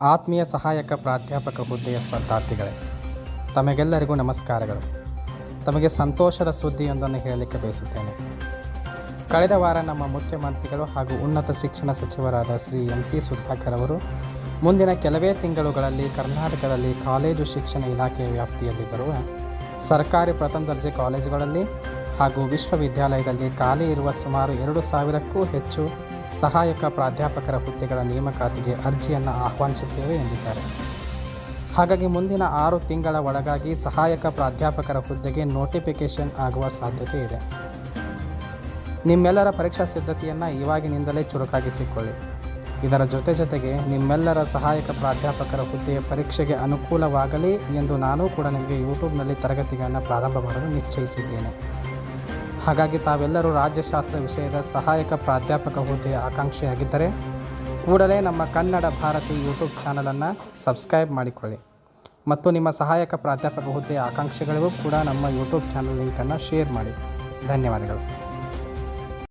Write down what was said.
ಆತ್ಮೀಯ ಸಹಾಯಕ ಪ್ರಾಧ್ಯಾಪಕ ಹುದ್ದೆಯ ಸ್ಪರ್ಧಾರ್ಥಿಗಳೇ, ತಮಗೆಲ್ಲರಿಗೂ ನಮಸ್ಕಾರಗಳು. ತಮಗೆ ಸಂತೋಷದ ಸುದ್ದಿಯೊಂದನ್ನು ಹೇಳಲಿಕ್ಕೆ ಬಯಸುತ್ತೇನೆ. ಕಳೆದ ವಾರ ನಮ್ಮ ಮುಖ್ಯಮಂತ್ರಿಗಳು ಹಾಗೂ ಉನ್ನತ ಶಿಕ್ಷಣ ಸಚಿವರಾದ ಶ್ರೀ MC ಸುಧಾಕರ್ ಅವರು ಮುಂದಿನ ಕೆಲವೇ ತಿಂಗಳುಗಳಲ್ಲಿ ಕರ್ನಾಟಕದಲ್ಲಿ ಕಾಲೇಜು ಶಿಕ್ಷಣ ಇಲಾಖೆಯ ವ್ಯಾಪ್ತಿಯಲ್ಲಿ ಬರುವ ಸರ್ಕಾರಿ ಪ್ರಥಮ ದರ್ಜೆ ಕಾಲೇಜುಗಳಲ್ಲಿ ಹಾಗೂ ವಿಶ್ವವಿದ್ಯಾಲಯದಲ್ಲಿ ಖಾಲಿ ಇರುವ ಸುಮಾರು 2,000ಕ್ಕೂ ಹೆಚ್ಚು ಸಹಾಯಕ ಪ್ರಾಧ್ಯಾಪಕರ ಹುದ್ದೆಗಳ ನೇಮಕಾತಿಗೆ ಅರ್ಜಿಯನ್ನು ಆಹ್ವಾನಿಸುತ್ತೇವೆ ಎಂದಿದ್ದಾರೆ. ಹಾಗಾಗಿ ಮುಂದಿನ 6 ತಿಂಗಳ ಒಳಗಾಗಿ ಸಹಾಯಕ ಪ್ರಾಧ್ಯಾಪಕರ ಹುದ್ದೆಗೆ ನೋಟಿಫಿಕೇಷನ್ ಆಗುವ ಸಾಧ್ಯತೆ ಇದೆ. ನಿಮ್ಮೆಲ್ಲರ ಪರೀಕ್ಷಾ ಸಿದ್ಧತೆಯನ್ನು ಇವಾಗಿನಿಂದಲೇ ಚುರುಕಾಗಿಸಿಕೊಳ್ಳಿ. ಇದರ ಜೊತೆಗೆ ನಿಮ್ಮೆಲ್ಲರ ಸಹಾಯಕ ಪ್ರಾಧ್ಯಾಪಕರ ಹುದ್ದೆಯ ಪರೀಕ್ಷೆಗೆ ಅನುಕೂಲವಾಗಲಿ ಎಂದು ನಾನೂ ಕೂಡ ನಿಮಗೆ ಯೂಟ್ಯೂಬ್ನಲ್ಲಿ ತರಗತಿಗಳನ್ನು ಪ್ರಾರಂಭ ಮಾಡಲು ನಿಶ್ಚಯಿಸಿದ್ದೇನೆ. ಹಾಗಾಗಿ ತಾವೆಲ್ಲರೂ ರಾಜ್ಯಶಾಸ್ತ್ರ ವಿಷಯದ ಸಹಾಯಕ ಪ್ರಾಧ್ಯಾಪಕ ಹುದ್ದೆಯ ಆಕಾಂಕ್ಷಿಯಾಗಿದ್ದರೆ ಕೂಡಲೇ ನಮ್ಮ ಕನ್ನಡ ಭಾರತಿ ಯೂಟ್ಯೂಬ್ ಚಾನಲನ್ನು ಸಬ್ಸ್ಕ್ರೈಬ್ ಮಾಡಿಕೊಳ್ಳಿ ಮತ್ತು ನಿಮ್ಮ ಸಹಾಯಕ ಪ್ರಾಧ್ಯಾಪಕ ಹುದ್ದೆಯ ಆಕಾಂಕ್ಷಿಗಳಿಗೂ ಕೂಡ ನಮ್ಮ ಯೂಟ್ಯೂಬ್ ಚಾನಲ್ ಲಿಂಕನ್ನು ಶೇರ್ ಮಾಡಿ. ಧನ್ಯವಾದಗಳು.